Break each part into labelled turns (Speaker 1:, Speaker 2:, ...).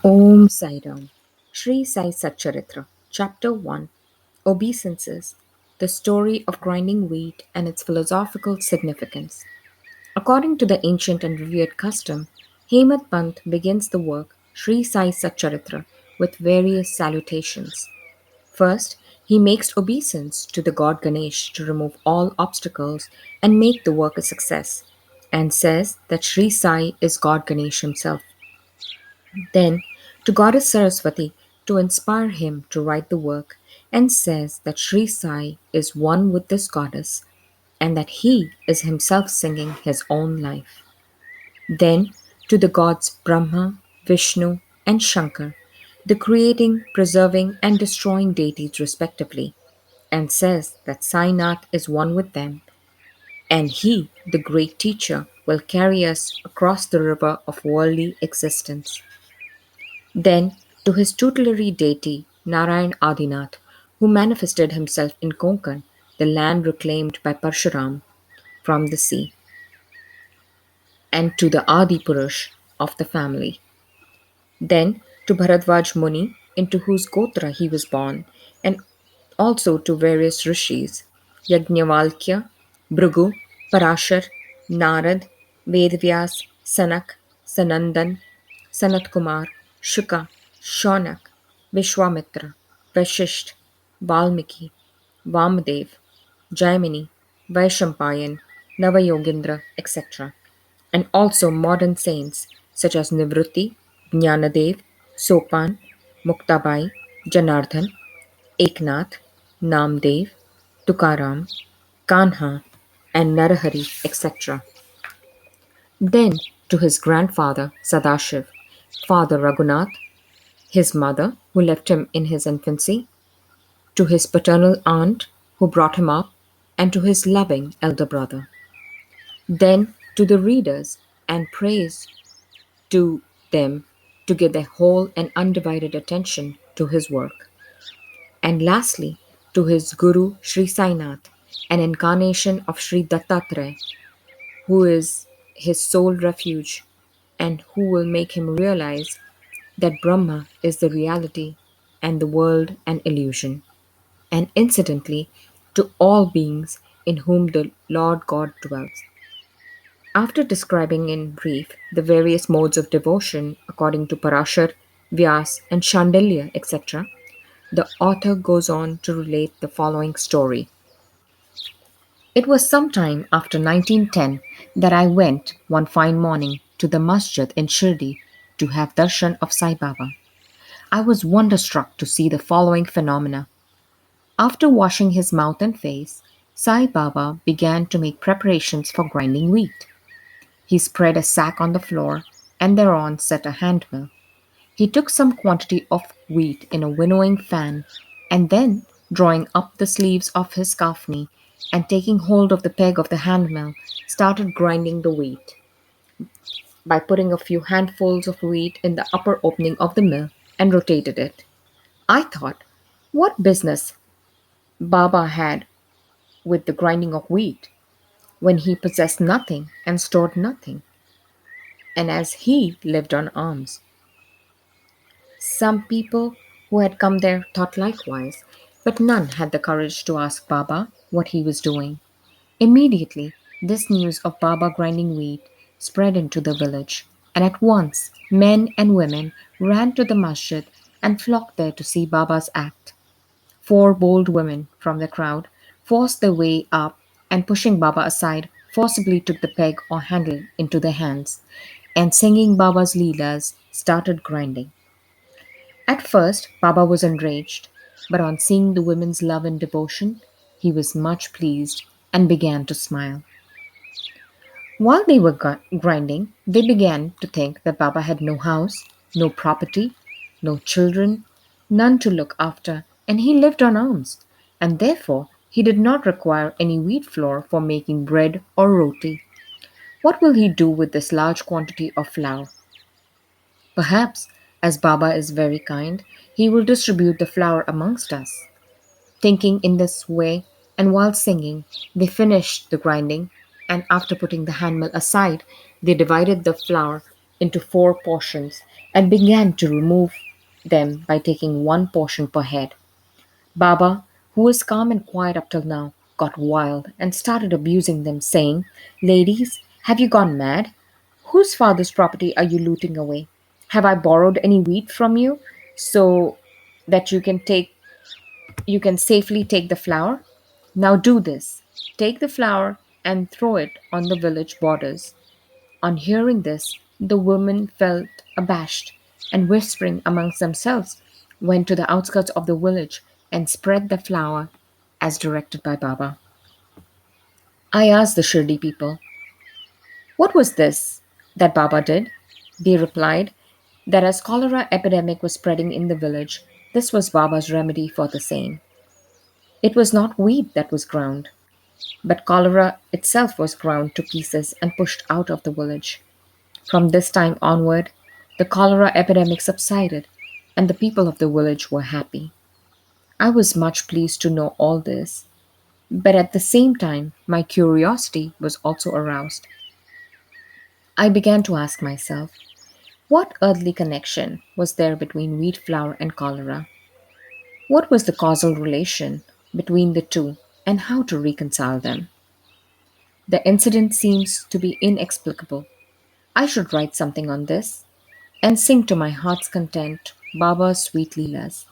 Speaker 1: Om Sai Ram. Shri Sai Satcharitra. Chapter 1. Obeisances. The story of grinding wheat and its philosophical significance. According to the ancient and revered custom, Hemant Pant begins the work Shri Sai Satcharitra with various salutations. First, he makes obeisance to the god Ganesh to remove all obstacles and make the work a success, and says that Shri Sai is God Ganesh himself. Then, to Goddess Saraswati to inspire him to write the work, and says that Sri Sai is one with this goddess and that he is himself singing his own life. Then, to the gods Brahma, Vishnu, and Shankar, the creating, preserving, and destroying deities respectively, and says that Sainath is one with them, and he, the great teacher, will carry us across the river of worldly existence. Then, to his tutelary deity, Narayan Adinath, who manifested himself in Konkan, the land reclaimed by Parshuram from the sea, and to the Adi Purush of the family. Then, to Bharadwaj Muni, into whose Gotra he was born, and also to various rishis Yajnavalkya, Bhrigu, Parashar, Narad, Vedvyas, Sanak, Sanandan, Sanat Kumar, Shuka, Shaunak, Vishwamitra, Vashisht, Valmiki, Vamadev, Jaimini, Vaishampayan, Navayogendra, etc., and also modern saints such as Nivrutti, Jnanadev, Sopan, Muktabai, Janardhan, Eknath, Namdev, Tukaram, Kanha, and Narahari, etc. Then to his grandfather Sadashiv, Father Raghunath, his mother who left him in his infancy, to his paternal aunt who brought him up, and to his loving elder brother. Then to the readers, and praise to them to give their whole and undivided attention to his work. And lastly, to his Guru Sri Sainath, an incarnation of Sri Dattatreya, who is his sole refuge and who will make him realize that Brahma is the reality and the world an illusion. And incidentally, to all beings in whom the Lord God dwells. After describing in brief the various modes of devotion according to Parashar, Vyas, and Chandilya, etc., the author goes on to relate the following story. It was some time after 1910 that I went one fine morning to the masjid in Shirdi to have darshan of Sai Baba. I was wonderstruck to see the following phenomena. After washing his mouth and face, Sai Baba began to make preparations for grinding wheat. He spread a sack on the floor and thereon set a handmill. He took some quantity of wheat in a winnowing fan, and then, drawing up the sleeves of his kafni and taking hold of the peg of the handmill, started grinding the wheat by putting a few handfuls of wheat in the upper opening of the mill and rotated it. I thought, what business Baba had with the grinding of wheat when he possessed nothing and stored nothing, and as he lived on alms. Some people who had come there thought likewise, but none had the courage to ask Baba what he was doing. Immediately, this news of Baba grinding wheat spread into the village, and at once men and women ran to the masjid and flocked there to see Baba's act. Four bold women from the crowd forced their way up and, pushing Baba aside, forcibly took the peg or handle into their hands, and singing Baba's Leelas started grinding. At first, Baba was enraged, but on seeing the women's love and devotion, he was much pleased and began to smile. While they were grinding, they began to think that Baba had no house, no property, no children, none to look after, and he lived on alms, and therefore he did not require any wheat flour for making bread or roti. What will he do with this large quantity of flour? Perhaps, as Baba is very kind, he will distribute the flour amongst us. Thinking in this way, and while singing, they finished the grinding, and after putting the handmill aside, they divided the flour into four portions and began to remove them by taking one portion per head. Baba, who was calm and quiet up till now, got wild and started abusing them, saying, "Ladies, have you gone mad? Whose father's property are you looting away? Have I borrowed any wheat from you so that you can safely take the flour? Now do this. Take the flour and throw it on the village borders." On hearing this, the women felt abashed and, whispering amongst themselves, went to the outskirts of the village and spread the flour as directed by Baba. I asked the Shirdi people, "What was this that Baba did?" They replied that as cholera epidemic was spreading in the village, this was Baba's remedy for the same. It was not wheat that was ground, but cholera itself was ground to pieces and pushed out of the village. From this time onward, the cholera epidemic subsided, and the people of the village were happy. I was much pleased to know all this, but at the same time, my curiosity was also aroused. I began to ask myself, what earthly connection was there between wheat flour and cholera? What was the causal relation between the two, and how to reconcile them? The incident seems to be inexplicable. I should write something on this and sing to my heart's content Baba's sweet Leelas.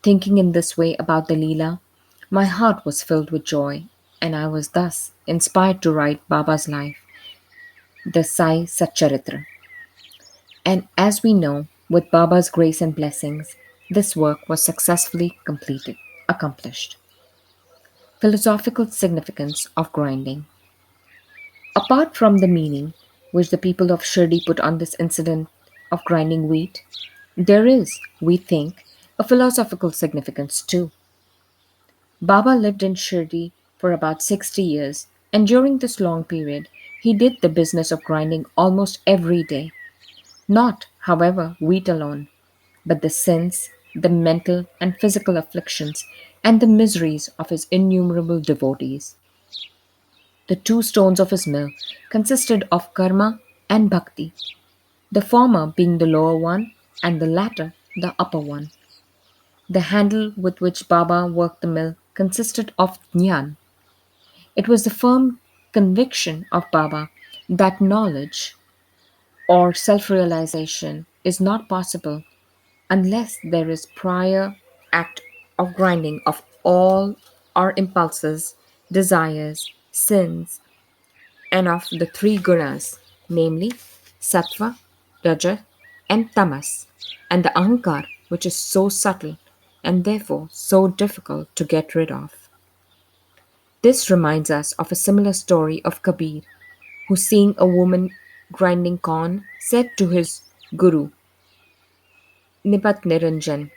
Speaker 1: Thinking in this way about the Leela, my heart was filled with joy, and I was thus inspired to write Baba's life, the Sai Satcharitra. And as we know, with Baba's grace and blessings, this work was successfully accomplished. Philosophical significance of grinding. Apart from the meaning which the people of Shirdi put on this incident of grinding wheat, there is, we think, a philosophical significance too. Baba lived in Shirdi for about 60 years, and during this long period, he did the business of grinding almost every day. Not, however, wheat alone, but the sins, the mental and physical afflictions, and the miseries of his innumerable devotees. The two stones of his mill consisted of karma and bhakti, the former being the lower one and the latter the upper one. The handle with which Baba worked the mill consisted of jnana. It was the firm conviction of Baba that knowledge or self realization is not possible unless there is prior act of grinding of all our impulses, desires, sins, and of the three gunas, namely sattva, raja, and tamas, and the ahankar, which is so subtle and therefore so difficult to get rid of. This reminds us of a similar story of Kabir, who, seeing a woman grinding corn, said to his guru, Nipat Niranjan,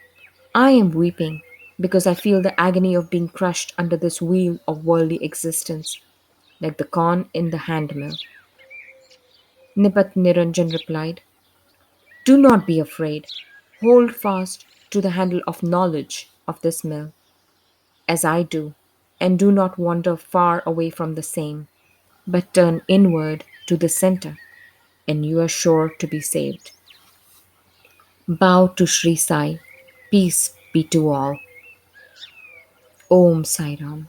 Speaker 1: "I am weeping because I feel the agony of being crushed under this wheel of worldly existence, like the corn in the handmill." Nipat Niranjan replied, "Do not be afraid. Hold fast to the handle of knowledge of this mill, as I do, and do not wander far away from the same, but turn inward to the center, and you are sure to be saved." Bow to Shri Sai. Peace be to all. Om Sai Ram.